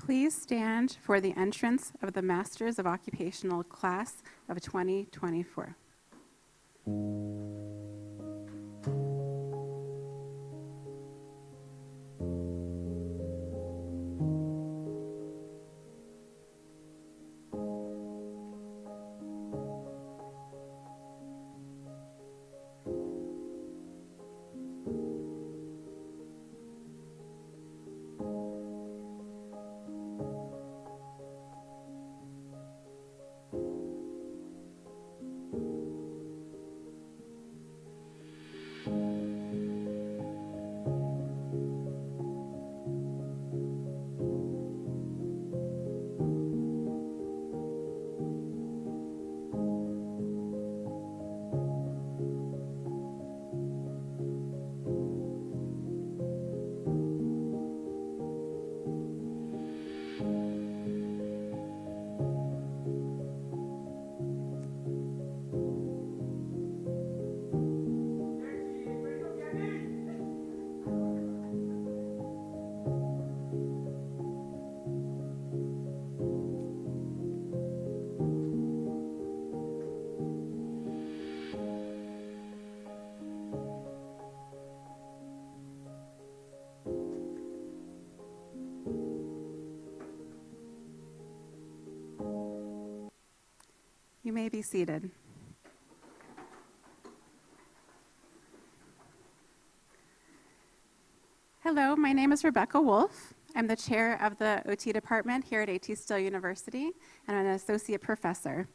Please stand for the entrance of the Masters of Occupational class of 2024. You may be seated. Hello, my name is Rebecca Wolf. I'm the chair of the OT department here at A.T. Still University, and I'm an associate professor.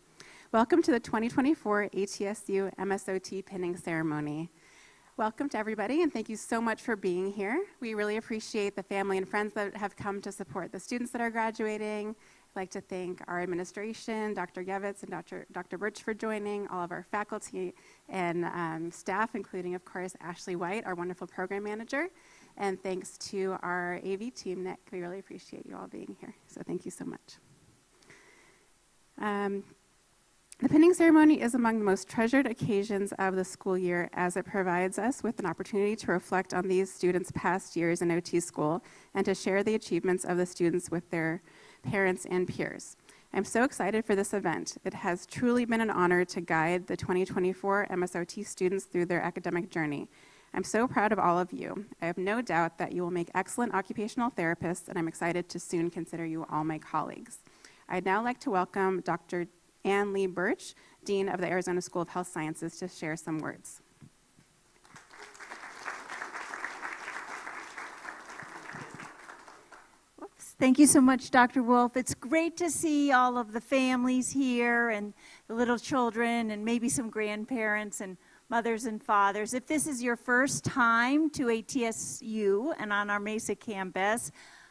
Welcome to the 2024 ATSU MSOT pinning ceremony. Welcome to everybody, and thank you so much for being here. We really appreciate the family and friends that have come to support the students that are graduating. I'd like to thank our administration, Dr. Yevitz and Dr. Birch for joining, all of our faculty and staff, including, of course, Ashley White, our wonderful program manager. And thanks to our AV team, Nick. We really appreciate you all being here. So thank you so much. The pinning ceremony is among the most treasured occasions of the school year, as it provides us with an opportunity to reflect on these students' past years in OT school and to share the achievements of the students with their parents and peers. I'm so excited for this event. It has truly been an honor to guide the 2024 MSOT students through their academic journey. I'm so proud of all of you. I have no doubt that you will make excellent occupational therapists, and I'm excited to soon consider you all my colleagues. I'd now like to welcome Dr. Ann Lee Birch, Dean of the Arizona School of Health Sciences, to share some words. Thank you so much, Dr. Wolf. It's great to see all of the families here and the little children and maybe some grandparents and mothers and fathers. If this is your first time to ATSU and on our Mesa campus,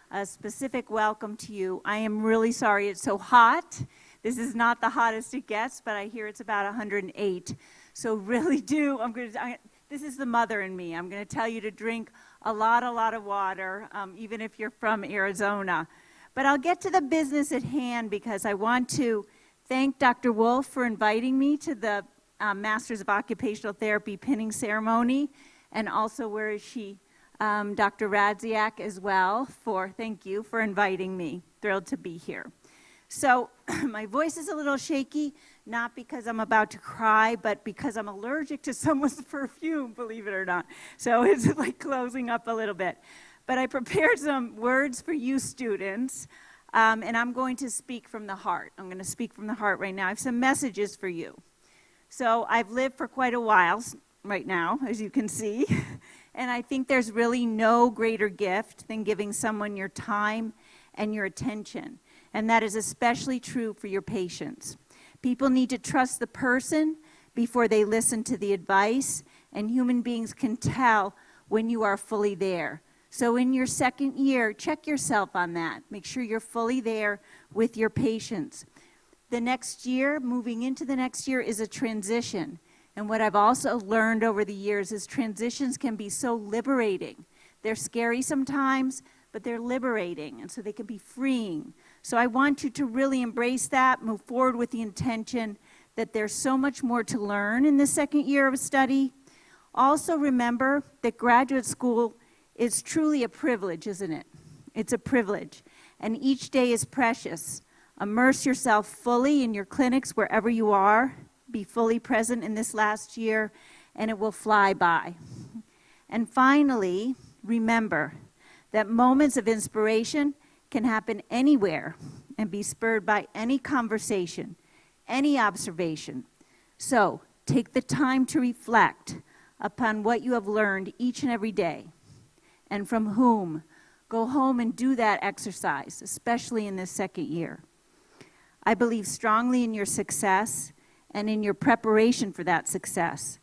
a specific welcome to you. I am really sorry it's so hot. This is not the hottest it gets, but I hear it's about 108. So really this is the mother in me. I'm going to tell you to drink a lot of water, even if you're from Arizona. But I'll get to the business at hand because I want to thank Dr. Wolf for inviting me to the Masters of Occupational Therapy pinning ceremony, and also, where is she? Dr. Radziak as well, thank you for inviting me. Thrilled to be here. So my voice is a little shaky, not because I'm about to cry, but because I'm allergic to someone's perfume, believe it or not. So it's like closing up a little bit. But I prepared some words for you students, and I'm going to speak from the heart. I'm going to speak from the heart right now. I have some messages for you. So I've lived for quite a while right now, as you can see, and I think there's really no greater gift than giving someone your time and your attention. And that is especially true for your patients. People need to trust the person before they listen to the advice, and human beings can tell when you are fully there. So in your second year, check yourself on that. Make sure you're fully there with your patients. The next year, moving into the next year, is a transition. And what I've also learned over the years is transitions can be so liberating. They're scary sometimes, but they're liberating, and so they can be freeing. So I want you to really embrace that, move forward with the intention that there's so much more to learn in the second year of study. Also remember that graduate school is truly a privilege, isn't it? It's a privilege. and each day is precious. Immerse yourself fully in your clinics wherever you are. Be fully present in this last year, and it will fly by. And finally, remember that moments of inspiration can happen anywhere and be spurred by any conversation, any observation. So, take the time to reflect upon what you have learned each and every day, and from whom. Go home and do that exercise, especially in this second year. I believe strongly in your success and in your preparation for that success.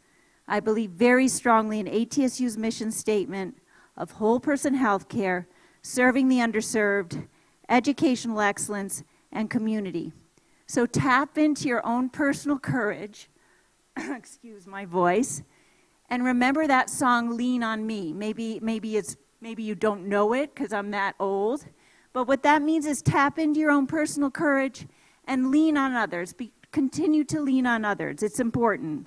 I believe very strongly in ATSU's mission statement of whole person healthcare, serving the underserved, educational excellence, and community. So tap into your own personal courage, excuse my voice, and remember that song, Lean on Me. Maybe you don't know it because I'm that old, but what that means is tap into your own personal courage and lean on others. Continue to lean on others. It's important.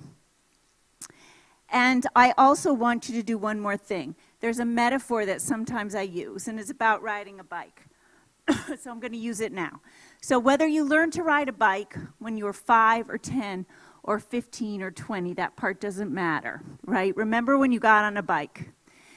And I also want you to do one more thing. There's a metaphor that sometimes I use, and it's about riding a bike. So I'm going to use it now. So whether you learn to ride a bike when you were 5 or 10 or 15 or 20, that part doesn't matter, right? Remember when you got on a bike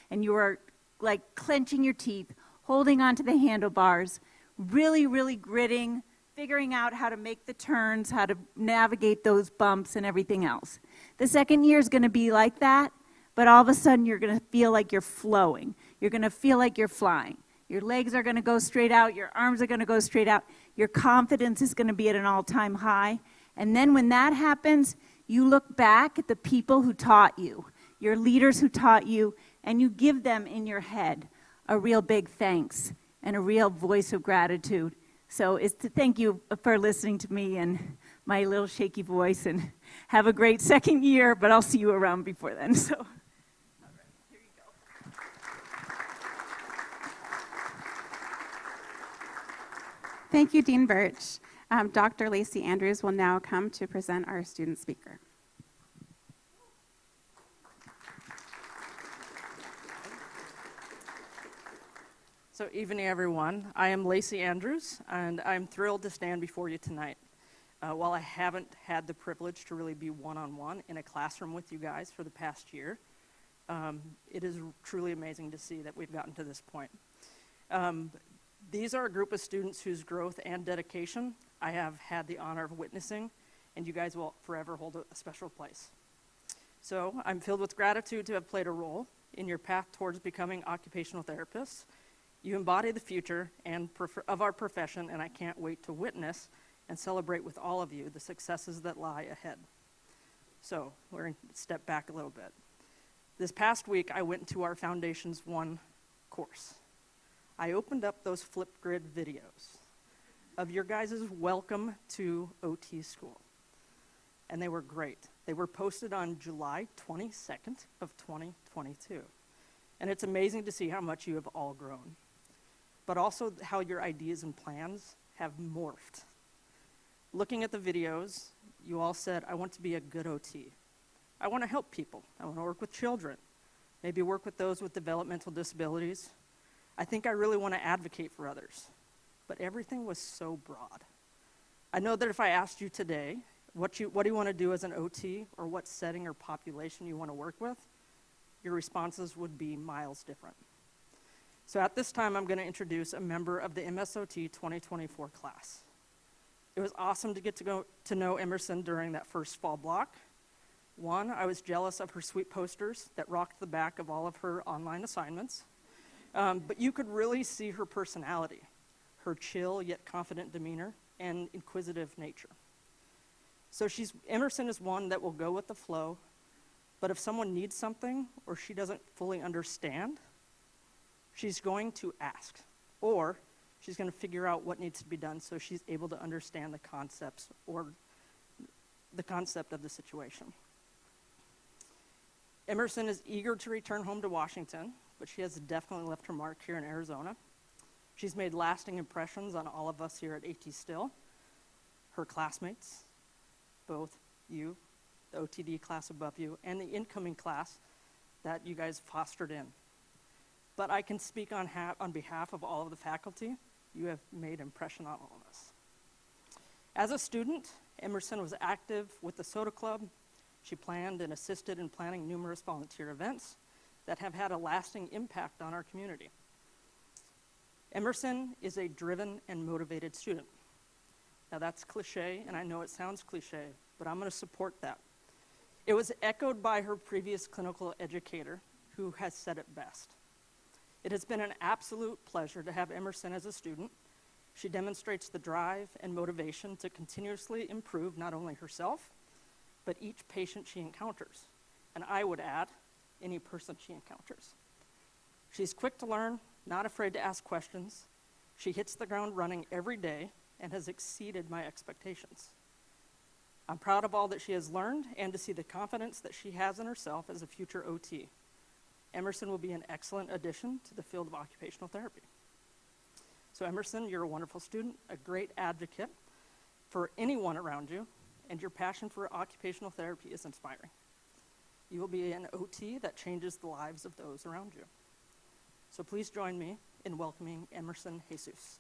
and you were like clenching your teeth, holding onto the handlebars, really, really gritting, figuring out how to make the turns, how to navigate those bumps and everything else. The second year is going to be like that, but all of a sudden you're going to feel like you're flowing. You're going to feel like you're flying. Your legs are going to go straight out. Your arms are going to go straight out. Your confidence is going to be at an all-time high. And then when that happens, you look back at the people who taught you, your leaders who taught you, and you give them in your head a real big thanks and a real voice of gratitude. So it's to thank you for listening to me and my little shaky voice, and have a great second year, but I'll see you around before then. So, all right, here you go. Thank you, Dean Birch. Dr. Lacey Andrews will now come to present our student speaker. So evening, everyone. I am Lacey Andrews, and I'm thrilled to stand before you tonight. While I haven't had the privilege to really be one-on-one in a classroom with you guys for the past year, it is truly amazing to see that we've gotten to this point. These are a group of students whose growth and dedication I have had the honor of witnessing, and you guys will forever hold a special place. So I'm filled with gratitude to have played a role in your path towards becoming occupational therapists. You embody the future of our profession, and I can't wait to witness and celebrate with all of you the successes that lie ahead. So we're going to step back a little bit. This past week, I went to our Foundations 1 course. I opened up those Flipgrid videos of your guys' welcome to OT school, and they were great. They were posted on July 22nd of 2022, and it's amazing to see how much you have all grown, but also how your ideas and plans have morphed. Looking at the videos, you all said, I want to be a good OT. I want to help people. I want to work with children, maybe work with those with developmental disabilities. I think I really want to advocate for others. But everything was so broad. I know that if I asked you today, what do you want to do as an OT, or what setting or population you want to work with, your responses would be miles different. So at this time, I'm going to introduce a member of the MSOT 2024 class. It was awesome to get to know Emerson during that first fall block. One, I was jealous of her sweet posters that rocked the back of all of her online assignments. But you could really see her personality, her chill yet confident demeanor, and inquisitive nature. So Emerson is one that will go with the flow, but if someone needs something or she doesn't fully understand, she's going to ask, or she's going to figure out what needs to be done so she's able to understand the concepts or the concept of the situation. Emerson is eager to return home to Washington, but she has definitely left her mark here in Arizona. She's made lasting impressions on all of us here at AT Still, her classmates, both you, the OTD class above you, and the incoming class that you guys fostered in. But I can speak on behalf of all of the faculty You have made impression on all of us. As a student, Emerson was active with the Soda Club. She planned and assisted in planning numerous volunteer events that have had a lasting impact on our community. Emerson is a driven and motivated student. Now that's cliche, and I know it sounds cliche, but I'm going to support that. It was echoed by her previous clinical educator, who has said it best. It has been an absolute pleasure to have Emerson as a student. She demonstrates the drive and motivation to continuously improve not only herself, but each patient she encounters. And I would add, any person she encounters. She's quick to learn, not afraid to ask questions. She hits the ground running every day and has exceeded my expectations. I'm proud of all that she has learned and to see the confidence that she has in herself as a future OT. Emerson will be an excellent addition to the field of occupational therapy. So Emerson, you're a wonderful student, a great advocate for anyone around you, and your passion for occupational therapy is inspiring. You will be an OT that changes the lives of those around you. So please join me in welcoming Emerson Jesus.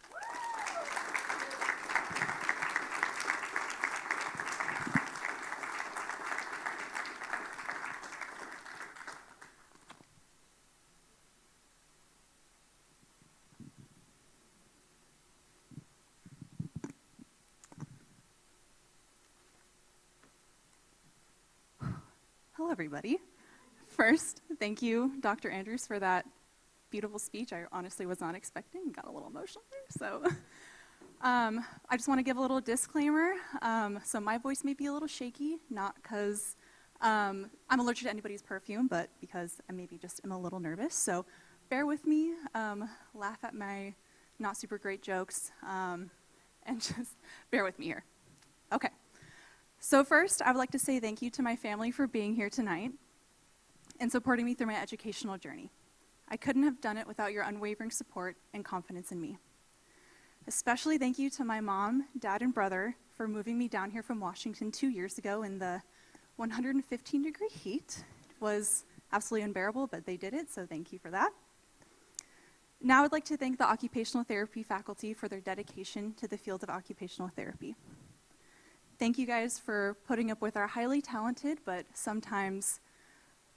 Hello, everybody. First, thank you, Dr. Andrews, for that beautiful speech. I honestly was not expecting. Got a little emotional there. So I just want to give a little disclaimer. So my voice may be a little shaky, not because I'm allergic to anybody's perfume, but because I maybe just am a little nervous. So bear with me, laugh at my not super great jokes, and just bear with me here. Okay. So first, I would like to say thank you to my family for being here tonight and supporting me through my educational journey. I couldn't have done it without your unwavering support and confidence in me. Especially thank you to my mom, dad, and brother for moving me down here from Washington 2 years ago in the 115-degree heat. It was absolutely unbearable, but they did it, so thank you for that. Now I'd like to thank the occupational therapy faculty for their dedication to the field of occupational therapy. Thank you guys for putting up with our highly talented, but sometimes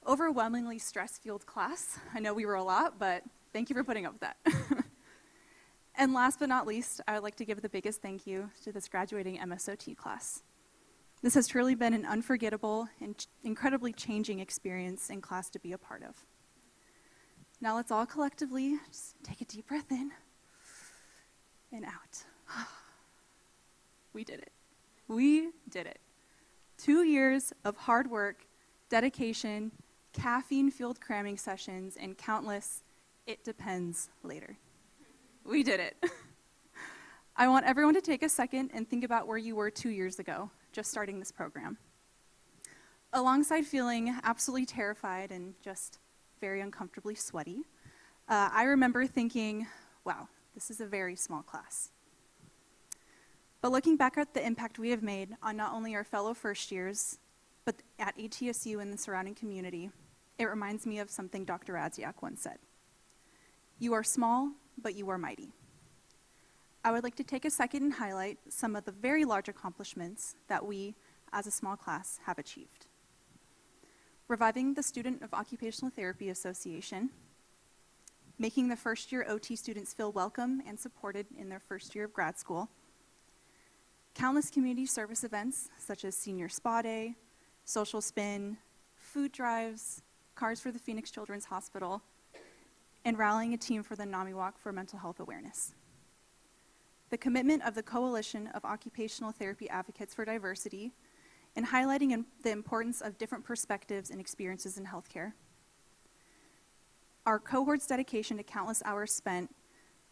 overwhelmingly stress-fueled class. I know we were a lot, but thank you for putting up with that. And last but not least, I would like to give the biggest thank you to this graduating MSOT class. This has truly been an unforgettable and incredibly changing experience in class to be a part of. Now let's all collectively just take a deep breath in and out. We did it. We did it. 2 years of hard work, dedication, caffeine-fueled cramming sessions, and countless "it depends" later. We did it. I want everyone to take a second and think about where you were 2 years ago, just starting this program. Alongside feeling absolutely terrified and just very uncomfortably sweaty, I remember thinking, wow, this is a very small class. But looking back at the impact we have made on not only our fellow first years, but at ATSU and the surrounding community, it reminds me of something Dr. Radziak once said. You are small, but you are mighty. I would like to take a second and highlight some of the very large accomplishments that we, as a small class, have achieved. Reviving the Student of Occupational Therapy Association, making the first-year OT students feel welcome and supported in their first year of grad school, countless community service events such as Senior Spa Day, Social Spin, food drives, Cars for the Phoenix Children's Hospital, and rallying a team for the NAMI Walk for mental health awareness. The commitment of the Coalition of Occupational Therapy Advocates for Diversity in highlighting the importance of different perspectives and experiences in healthcare. Our cohort's dedication to countless hours spent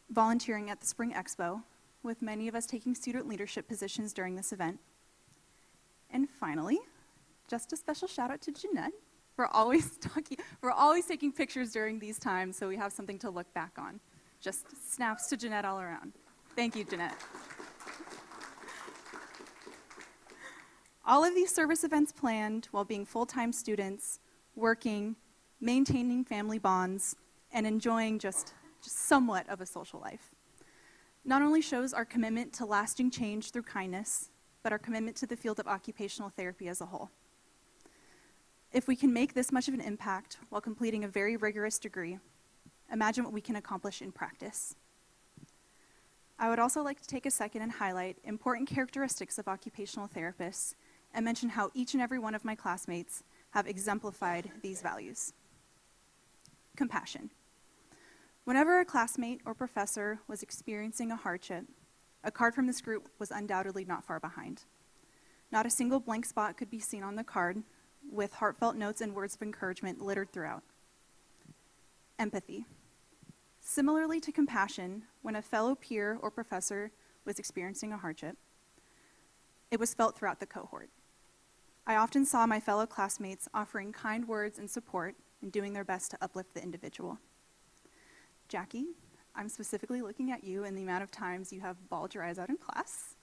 volunteering at the Spring Expo, with many of us taking student leadership positions during this event. And finally, just a special shout out to Jeanette. We're always taking pictures during these times, so we have something to look back on. Just snaps to Jeanette all around. Thank you, Jeanette. All of these service events planned while being full-time students, working, maintaining family bonds, and enjoying just somewhat of a social life. not only shows our commitment to lasting change through kindness, but our commitment to the field of occupational therapy as a whole. If we can make this much of an impact while completing a very rigorous degree, imagine what we can accomplish in practice. I would also like to take a second and highlight important characteristics of occupational therapists and mention how each and every one of my classmates have exemplified these values. Compassion. Whenever a classmate or professor was experiencing a hardship, a card from this group was undoubtedly not far behind. Not a single blank spot could be seen on the card, with heartfelt notes and words of encouragement littered throughout. Empathy. Similarly to compassion, when a fellow peer or professor was experiencing a hardship, it was felt throughout the cohort. I often saw my fellow classmates offering kind words and support and doing their best to uplift the individual. Jackie, I'm specifically looking at you and the amount of times you have bawled your eyes out in class.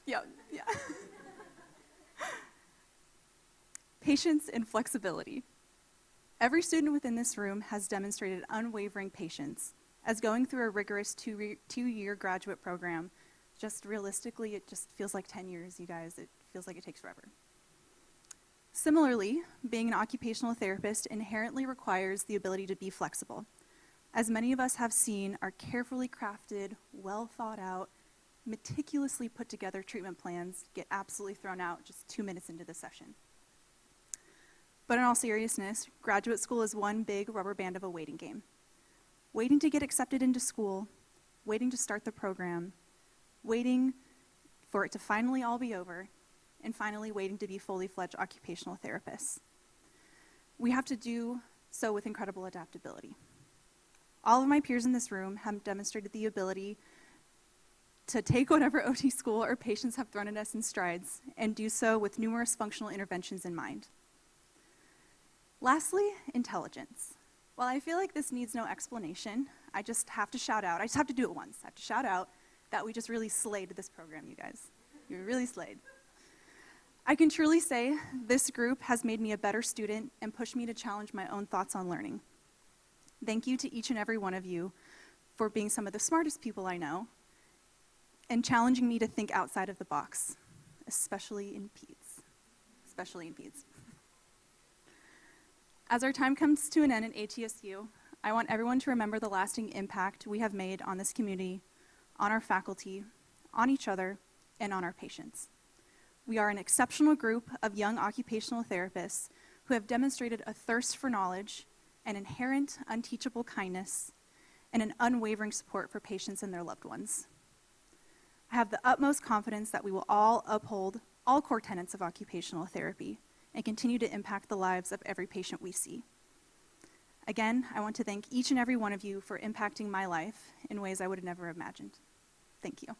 Yeah. Patience and flexibility. Every student within this room has demonstrated unwavering patience, as going through a rigorous two-year graduate program, just realistically, it just feels like 10 years, you guys. It feels like it takes forever. Similarly, being an occupational therapist inherently requires the ability to be flexible. As many of us have seen, our carefully crafted, well thought out, meticulously put together treatment plans get absolutely thrown out just 2 minutes into the session. But in all seriousness, graduate school is one big rubber band of a waiting game. Waiting to get accepted into school, waiting to start the program, waiting for it to finally all be over, and finally waiting to be fully fledged occupational therapists. We have to do so with incredible adaptability. All of my peers in this room have demonstrated the ability to take whatever OT school or patients have thrown at us in strides and do so with numerous functional interventions in mind. Lastly, intelligence. While I feel like this needs no explanation, I just have to shout out, I just have to do it once. I have to shout out that we just really slayed this program, you guys. You really slayed. I can truly say this group has made me a better student and pushed me to challenge my own thoughts on learning. Thank you to each and every one of you for being some of the smartest people I know and challenging me to think outside of the box, especially in peds. As our time comes to an end at ATSU, I want everyone to remember the lasting impact we have made on this community, on our faculty, on each other, and on our patients. We are an exceptional group of young occupational therapists who have demonstrated a thirst for knowledge, an inherent unteachable kindness, and an unwavering support for patients and their loved ones. I have the utmost confidence that we will all uphold all core tenets of occupational therapy and continue to impact the lives of every patient we see. Again, I want to thank each and every one of you for impacting my life in ways I would have never imagined. Thank you.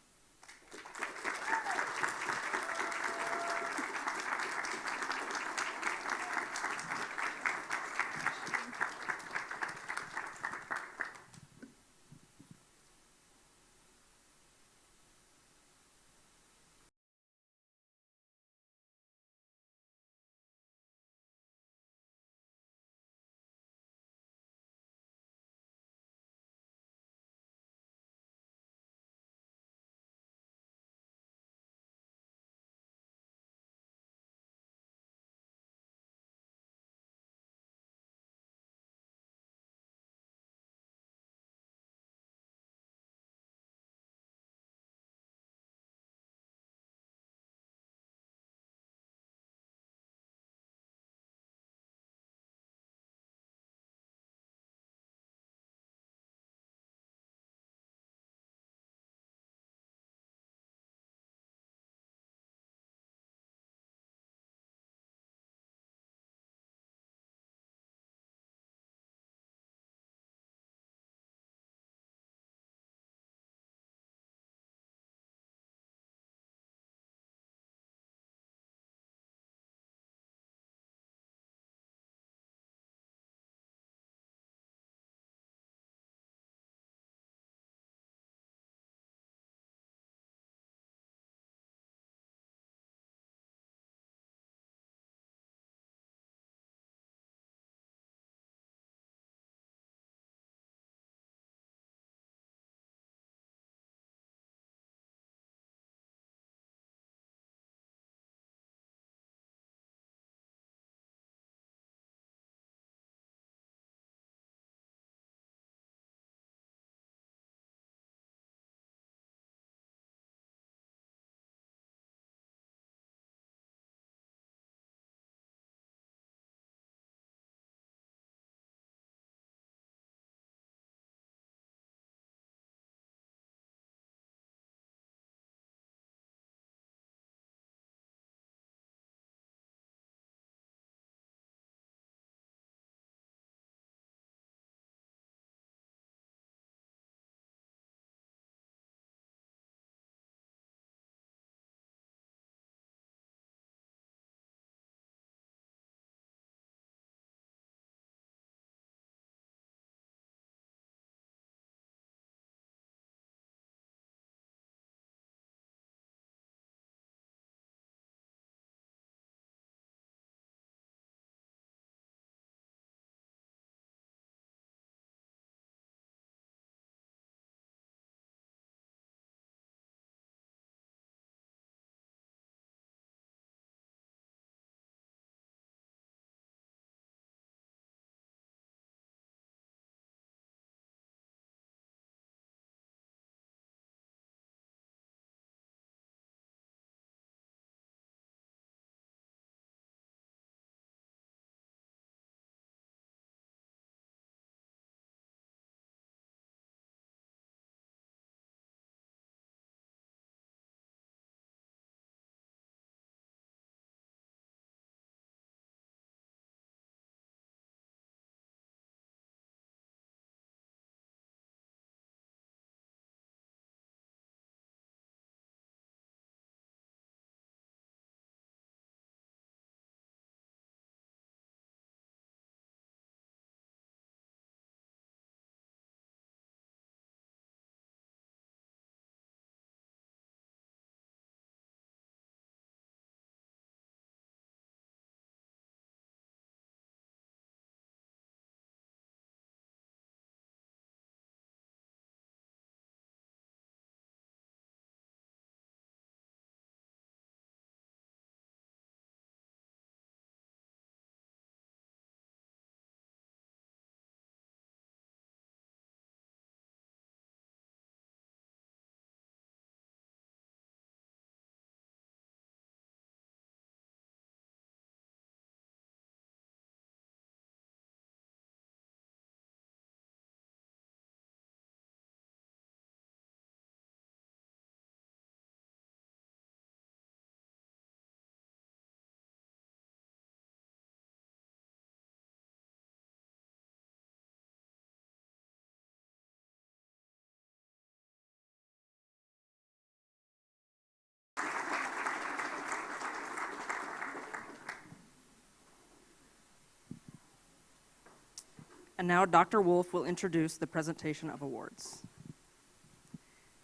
And now Dr. Wolf will introduce the presentation of awards.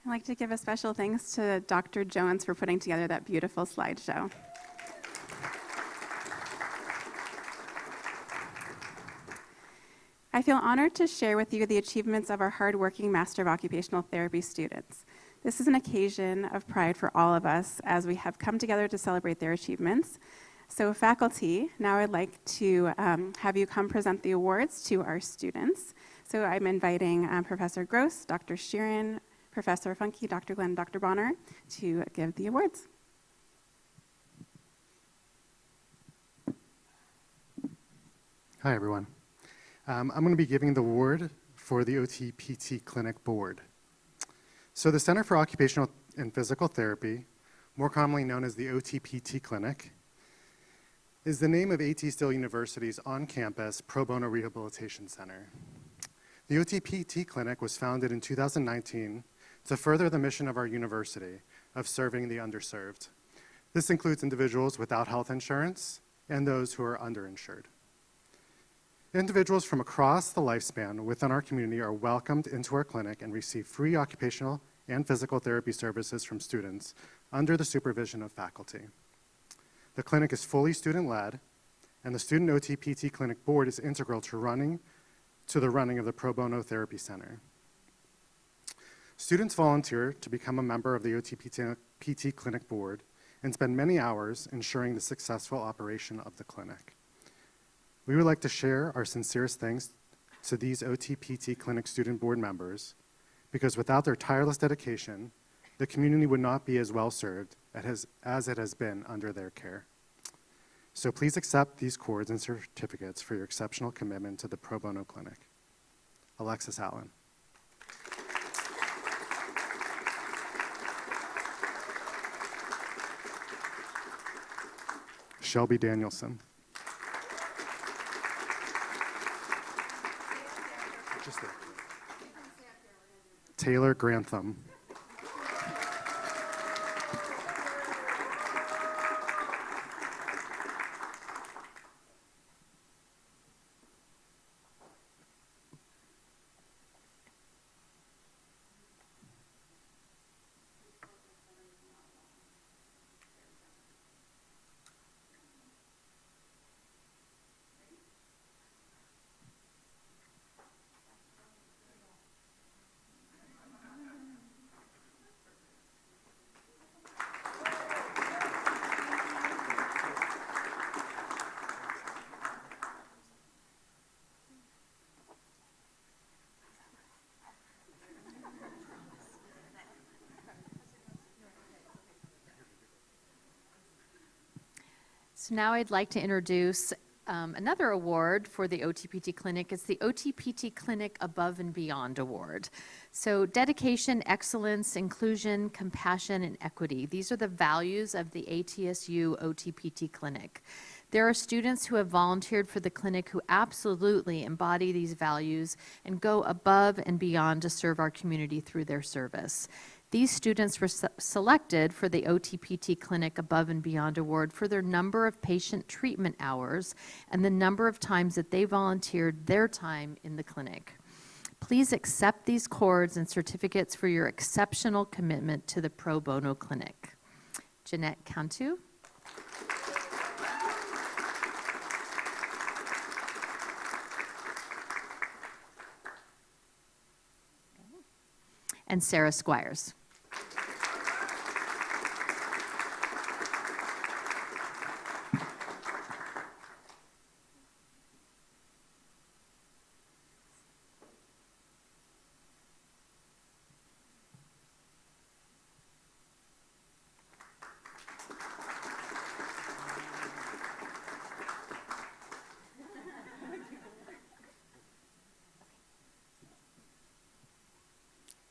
I'd like to give a special thanks to Dr. Jones for putting together that beautiful slideshow. I feel honored to share with you the achievements of our hardworking Master of Occupational Therapy students. This is an occasion of pride for all of us as we have come together to celebrate their achievements. So faculty, now I'd like to have you come present the awards to our students. So I'm inviting Professor Gross, Dr. Sheeran, Professor Funke, Dr. Glenn, Dr. Bonner to give the awards. Hi, everyone. I'm going to be giving the award for the OTPT Clinic Board. So the Center for Occupational and Physical Therapy, more commonly known as the OTPT Clinic, is the name of AT Still University's on-campus pro bono rehabilitation center. The OTPT Clinic was founded in 2019 to further the mission of our university of serving the underserved. This includes individuals without health insurance and those who are underinsured. Individuals from across the lifespan within our community are welcomed into our clinic and receive free occupational and physical therapy services from students under the supervision of faculty. The clinic is fully student-led, and the Student OTPT Clinic Board is integral to the running of the Pro Bono Therapy Center. Students volunteer to become a member of the OTPT Clinic Board and spend many hours ensuring the successful operation of the clinic. We would like to share our sincerest thanks to these OTPT Clinic Student Board members, because without their tireless dedication, the community would not be as well served as it has been under their care. So please accept these cords and certificates for your exceptional commitment to the Pro Bono Clinic. Alexis Allen. Shelby Danielson. Taylor Grantham. So now I'd like to introduce another award for the OTPT Clinic. It's the OTPT Clinic Above and Beyond Award. So dedication, excellence, inclusion, compassion, and equity. These are the values of the ATSU OTPT Clinic. There are students who have volunteered for the clinic who absolutely embody these values and go above and beyond to serve our community through their service. These students were selected for the OTPT Clinic Above and Beyond Award for their number of patient treatment hours and the number of times that they volunteered their time in the clinic. Please accept these cords and certificates for your exceptional commitment to the Pro Bono Clinic. Jeanette Cantu. And Sarah Squires.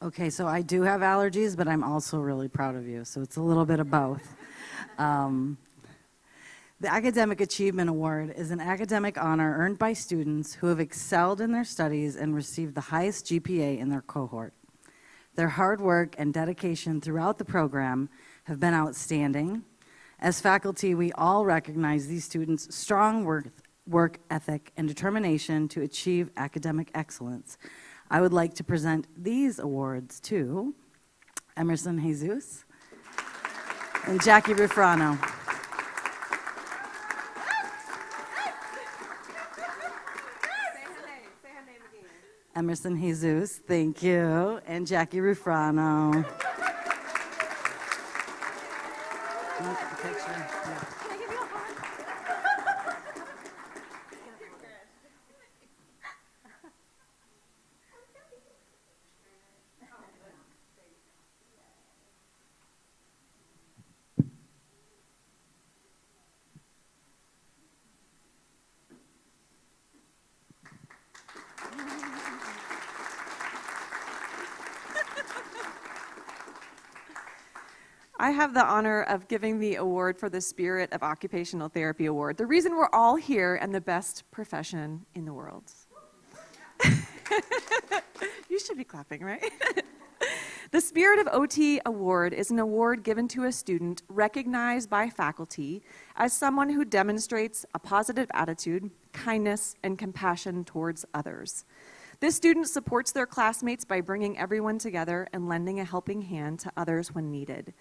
Okay, so I do have allergies, but I'm also really proud of you, so it's a little bit of both. The Academic Achievement Award is an academic honor earned by students who have excelled in their studies and received the highest GPA in their cohort. Their hard work and dedication throughout the program have been outstanding. As faculty, we all recognize these students' strong work work ethic, and determination to achieve academic excellence. I would like to present these awards to Emerson Jesus and Jackie Rufrano. Emerson Jesus, thank you, and Jackie Rufrano. Picture. Yeah. I have the honor of giving the award for the Spirit of Occupational Therapy Award. The reason we're all here and the best profession in the world. You should be clapping, right? The Spirit of OT Award is an award given to a student recognized by faculty as someone who demonstrates a positive attitude, kindness, and compassion towards others. This student supports their classmates by bringing everyone together and lending a helping hand to others when needed.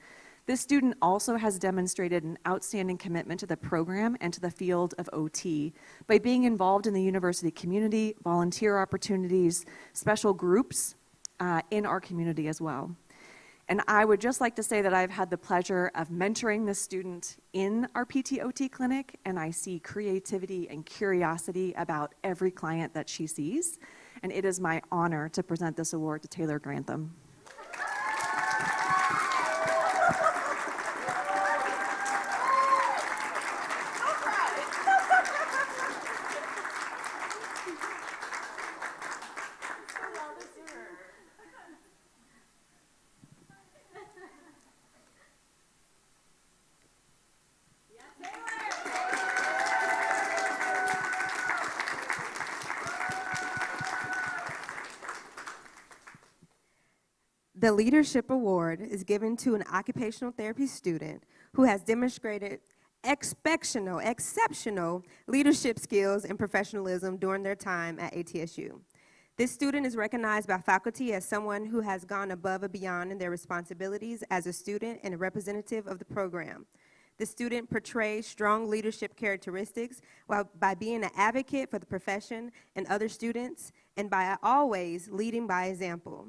This student also has demonstrated an outstanding commitment to the program and to the field of OT by being involved in the university community, volunteer opportunities, special groups in our community as well. And I would just like to say that I've had the pleasure of mentoring this student in our PT-OT clinic, and I see creativity and curiosity about every client that she sees. And it is my honor to present this award to Taylor Grantham. The Leadership Award is given to an occupational therapy student who has demonstrated exceptional leadership skills and professionalism during their time at ATSU. This student is recognized by faculty as someone who has gone above and beyond in their responsibilities as a student and a representative of the program. The student portrays strong leadership characteristics by being an advocate for the profession and other students, and by always leading by example.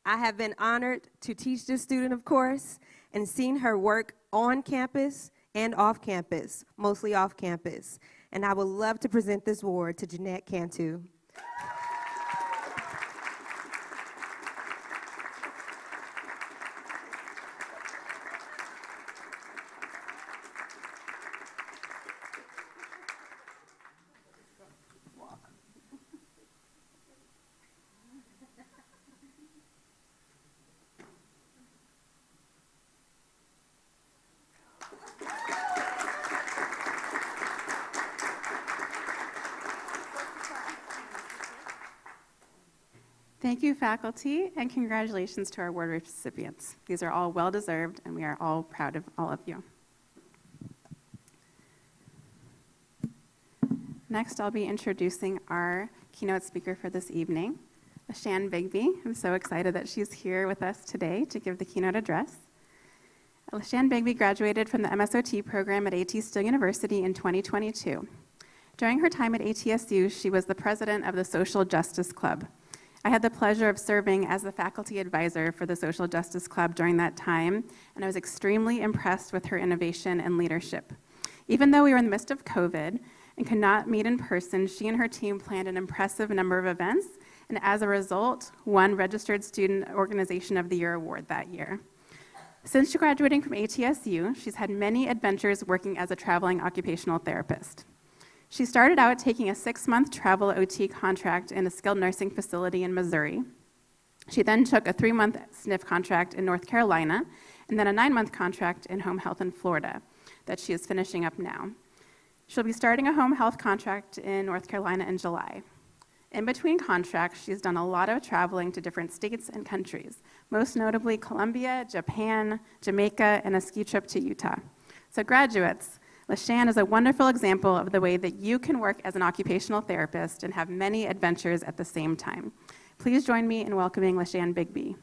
I have been honored to teach this student, of course, and seen her work on campus and off campus, mostly off campus. And I would love to present this award to Jeanette Cantu. Thank you, faculty, and congratulations to our award recipients. These are all well-deserved, and we are all proud of all of you. Next, I'll be introducing our keynote speaker for this evening, LaShann Bigby. I'm so excited that she's here with us today to give the keynote address. LaShann Bigby graduated from the MSOT program at AT Still University in 2022. During her time at ATSU, she was the president of the Social Justice Club. I had the pleasure of serving as the faculty advisor for the Social Justice Club during that time, and I was extremely impressed with her innovation and leadership. Even though we were in the midst of COVID and could not meet in person, she and her team planned an impressive number of events, and as a result, won Registered Student Organization of the Year award that year. Since graduating from ATSU, she's had many adventures working as a traveling occupational therapist. She started out taking a 6-month travel OT contract in a skilled nursing facility in Missouri. She then took a 3-month SNF contract in North Carolina, and then a 9-month contract in home health in Florida that she is finishing up now. She'll be starting a home health contract in North Carolina in July. In between contracts, she's done a lot of traveling to different states and countries, most notably Colombia, Japan, Jamaica, and a ski trip to Utah. So graduates, LaShanne is a wonderful example of the way that you can work as an occupational therapist and have many adventures at the same time. Please join me in welcoming LaShanne Bigby.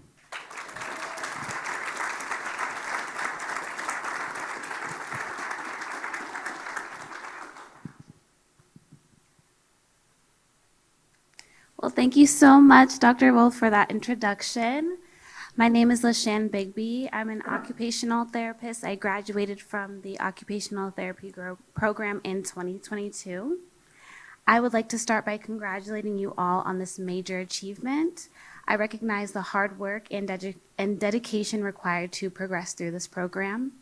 Well, thank you so much, Dr. Wolf, for that introduction. My name is LaShanne Bigby. I'm an occupational therapist. I graduated from the Occupational Therapy Program in 2022. I would like to start by congratulating you all on this major achievement. I recognize the hard work and dedication required to progress through this program.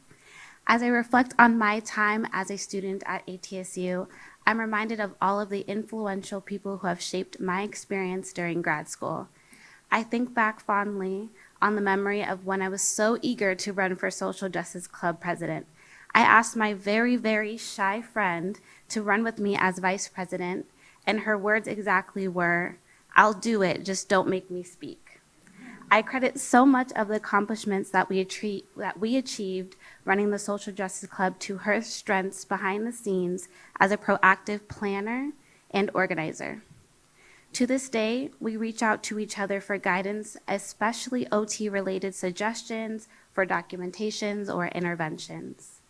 As I reflect on my time as a student at ATSU, I'm reminded of all of the influential people who have shaped my experience during grad school. I think back fondly on the memory of when I was so eager to run for Social Justice Club president. I asked my very, very shy friend to run with me as vice president, and her words exactly were, "I'll do it, just don't make me speak." I credit so much of the accomplishments that we achieved running the Social Justice Club to her strengths behind the scenes as a proactive planner and organizer. To this day, we reach out to each other for guidance, especially OT-related suggestions for documentations or interventions.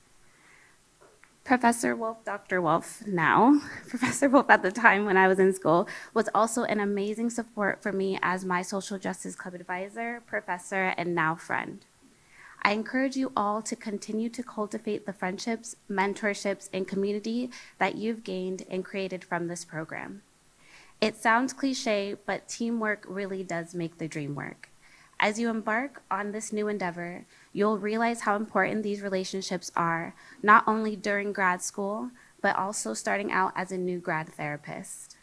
Professor Wolf, Dr. Wolf now, Professor Wolf at the time when I was in school, was also an amazing support for me as my Social Justice Club advisor, professor, and now friend. I encourage you all to continue to cultivate the friendships, mentorships, and community that you've gained and created from this program. It sounds cliche, but teamwork really does make the dream work. As you embark on this new endeavor, you'll realize how important these relationships are, not only during grad school, but also starting out as a new grad therapist.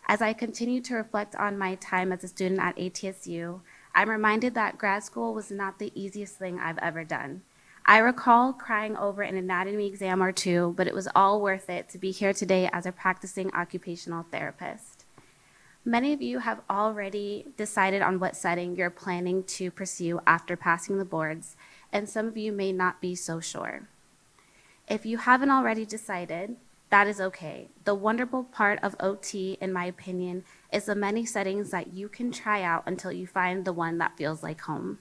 As I continue to reflect on my time as a student at ATSU, I'm reminded that grad school was not the easiest thing I've ever done. I recall crying over an anatomy exam or two, but it was all worth it to be here today as a practicing occupational therapist. Many of you have already decided on what setting you're planning to pursue after passing the boards, and some of you may not be so sure. If you haven't already decided, that is okay. The wonderful part of OT, in my opinion, is the many settings that you can try out until you find the one that feels like home.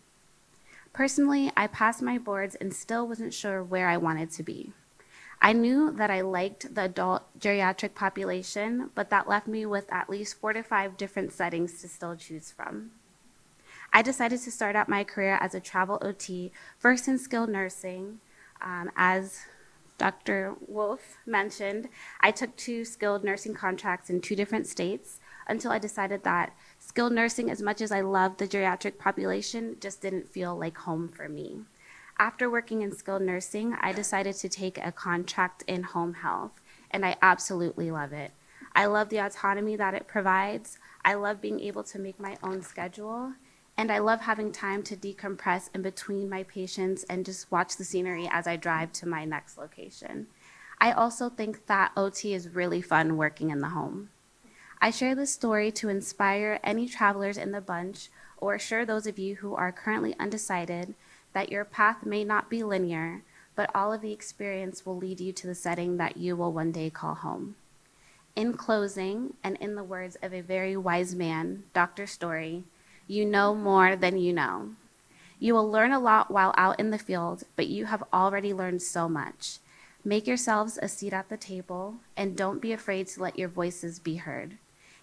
Personally, I passed my boards and still wasn't sure where I wanted to be. I knew that I liked the adult geriatric population, but that left me with at least 4 to 5 different settings to still choose from. I decided to start out my career as a travel OT, first in skilled nursing. As Dr. Wolf mentioned, I took 2 skilled nursing contracts in 2 different states until I decided that skilled nursing, as much as I loved the geriatric population, just didn't feel like home for me. After working in skilled nursing, I decided to take a contract in home health, and I absolutely love it. I love the autonomy that it provides. I love being able to make my own schedule, and I love having time to decompress in between my patients and just watch the scenery as I drive to my next location. I also think that OT is really fun working in the home. I share this story to inspire any travelers in the bunch, or assure those of you who are currently undecided that your path may not be linear, but all of the experience will lead you to the setting that you will one day call home. In closing, and in the words of a very wise man, Dr. Story, you know more than you know. You will learn a lot while out in the field, but you have already learned so much. Make yourselves a seat at the table, and don't be afraid to let your voices be heard.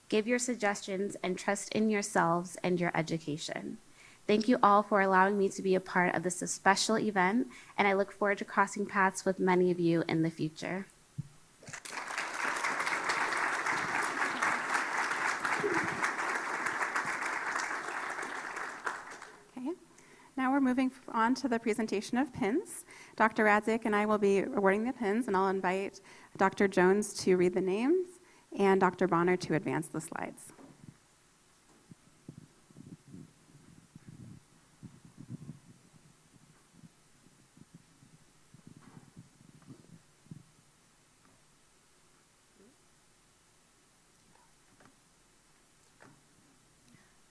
Give your suggestions and trust in yourselves and your education. Thank you all for allowing me to be a part of this special event, and I look forward to crossing paths with many of you in the future. Okay, now we're moving on to the presentation of pins. Dr. Radzik and I will be awarding the pins, and I'll invite Dr. Jones to read the names and Dr. Bonner to advance the slides.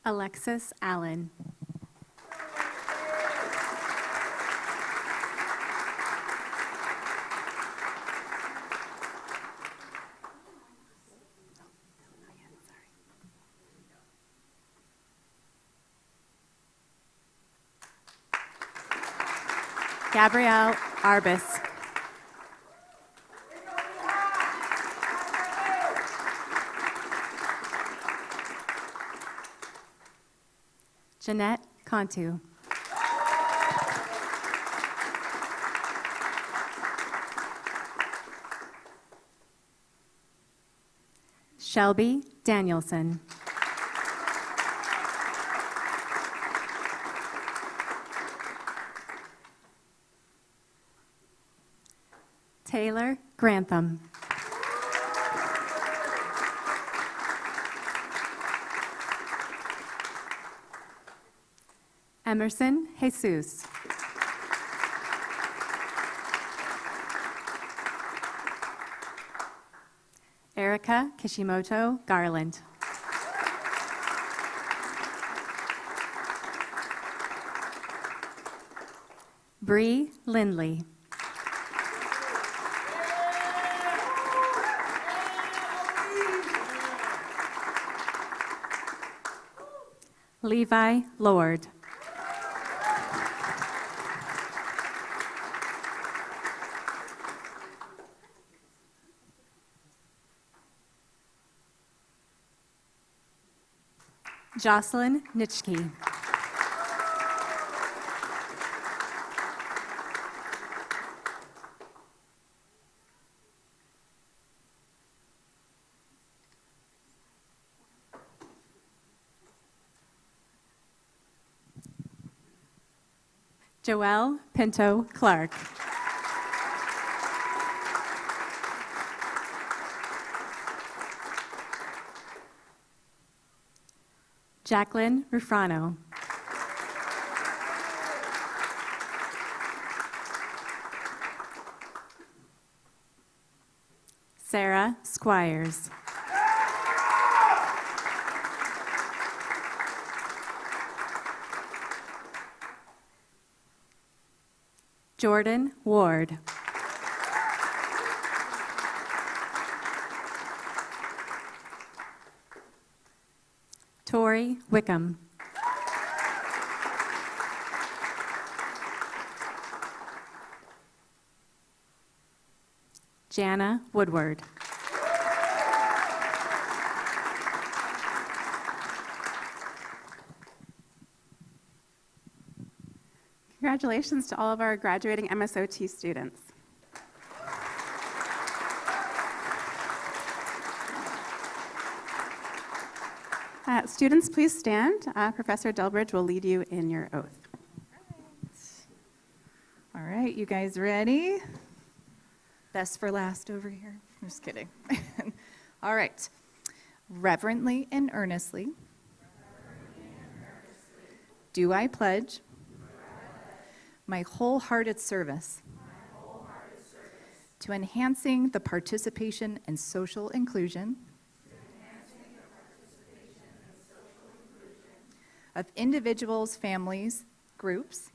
Alexis Allen. Gabrielle Arbus. Jeanette Cantu. Shelby Danielson. Taylor Grantham. Emerson Jesus. Erica Kishimoto Garland. Bree Lindley. Levi Lord. Jocelyn Nitschke. Joelle Pinto Clark. Jacqueline Rufrano. Sarah Squires. Jordan Ward. Tori Wickham. Jana Woodward. Congratulations to all of our graduating MSOT students. Students, please stand. Professor Delbridge will lead you in your oath. All right, you guys ready? Best for last over here. I'm just kidding. All right. Reverently and earnestly, do I pledge my wholehearted service to enhancing the participation and social inclusion of individuals, families, groups,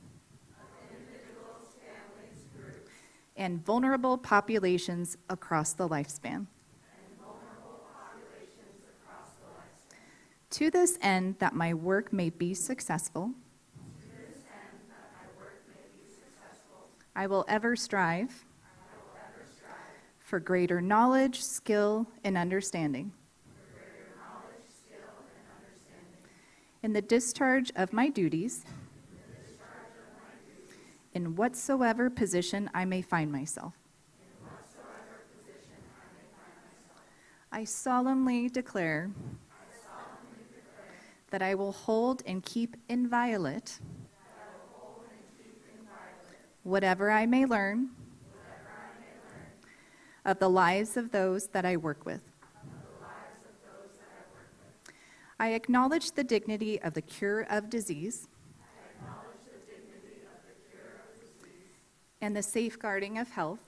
and vulnerable populations across the lifespan. To this end, that my work may be successful, I will ever strive for greater knowledge, skill, and understanding. In the discharge of my duties, in whatsoever position I may find myself. I solemnly declare that I will hold and keep inviolate whatever I may learn of the lives of those that I work with. I acknowledge the dignity of the cure of disease and the safeguarding of health,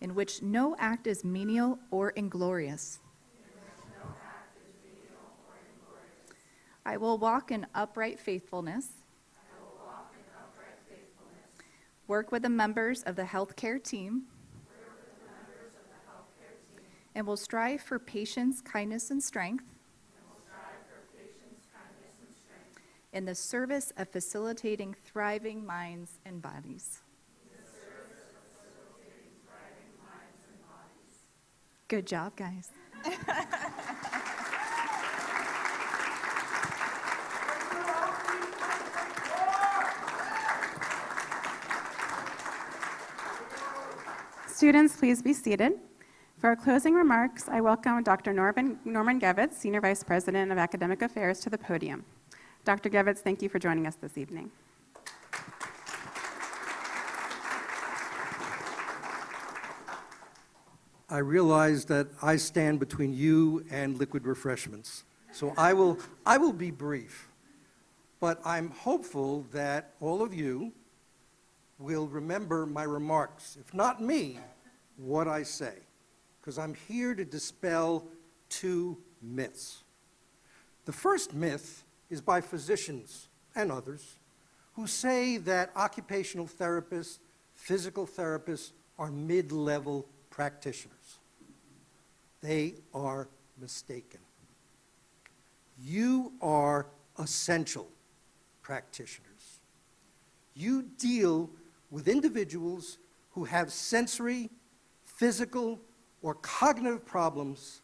in which no act is menial or inglorious. I will walk in upright faithfulness, work with the members of the healthcare team, and will strive for patience, kindness, and strength, in the service of facilitating thriving minds and bodies. Good job, guys. Students, please be seated. For our closing remarks, I welcome Dr. Norman Gevitz, Senior Vice President of Academic Affairs, to the podium. Dr. Gevitz, thank you for joining us this evening. I realize that I stand between you and liquid refreshments, so I will be brief. But I'm hopeful that all of you will remember my remarks, if not me, what I say, because I'm here to dispel two myths. The first myth is by physicians and others who say that occupational therapists, physical therapists are mid-level practitioners. They are mistaken. You are essential practitioners. You deal with individuals who have sensory, physical, or cognitive problems,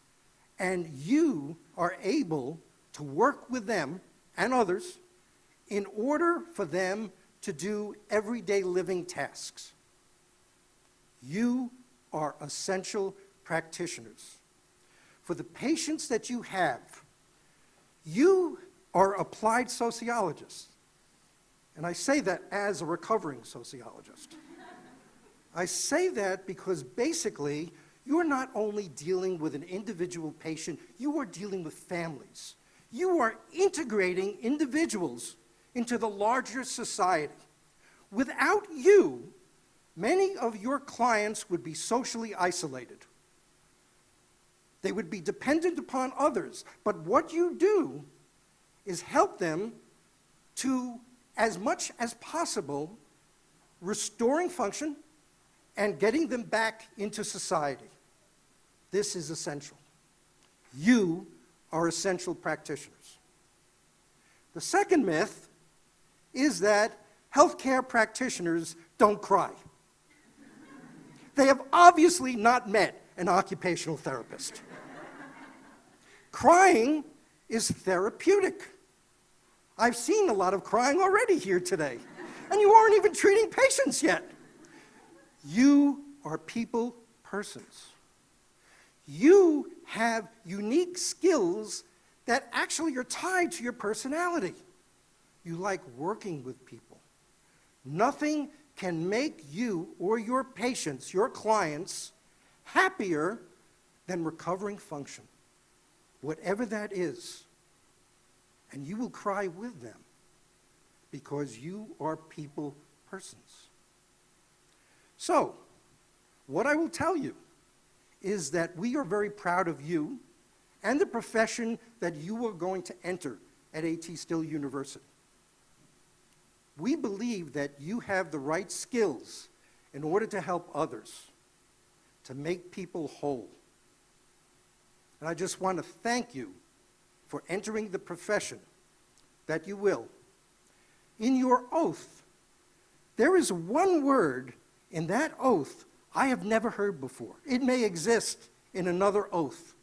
and you are able to work with them and others in order for them to do everyday living tasks. You are essential practitioners. For the patients that you have, you are applied sociologists. And I say that as a recovering sociologist. I say that because basically, you're not only dealing with an individual patient, you are dealing with families. You are integrating individuals into the larger society. Without you, many of your clients would be socially isolated. They would be dependent upon others, but what you do is help them to, as much as possible, restoring function and getting them back into society. This is essential. You are essential practitioners. The second myth is that healthcare practitioners don't cry. They have obviously not met an occupational therapist. Crying is therapeutic. I've seen a lot of crying already here today, and you aren't even treating patients yet. You are people persons. You have unique skills that actually are tied to your personality. You like working with people. Nothing can make you or your patients, your clients, happier than recovering function, whatever that is. And you will cry with them because you are people persons. So, what I will tell you is that we are very proud of you and the profession that you are going to enter at A.T. Still University. We believe that you have the right skills in order to help others, to make people whole. And I just want to thank you for entering the profession that you will. In your oath, there is one word in that oath I have never heard before. It may exist in another oath.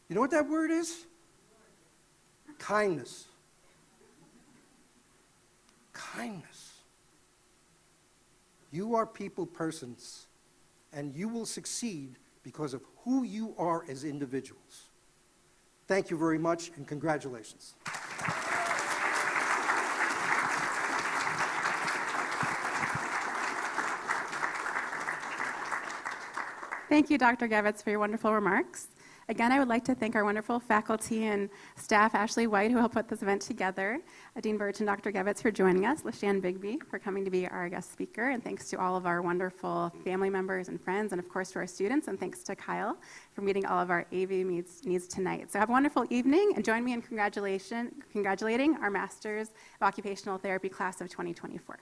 You know what that word is? Kindness. Kindness. You are people persons, and you will succeed because of who you are as individuals. Thank you very much, and congratulations. Thank you, Dr. Gevitz, for your wonderful remarks. Again, I would like to thank our wonderful faculty and staff, Ashley White, who helped put this event together, Dean Birch and Dr. Gevitz for joining us, LaShanne Bigby for coming to be our guest speaker, and thanks to all of our wonderful family members and friends, and of course to our students, and thanks to Kyle for meeting all of our AV needs tonight. So have a wonderful evening, and join me in congratulating our Masters of Occupational Therapy class of 2024.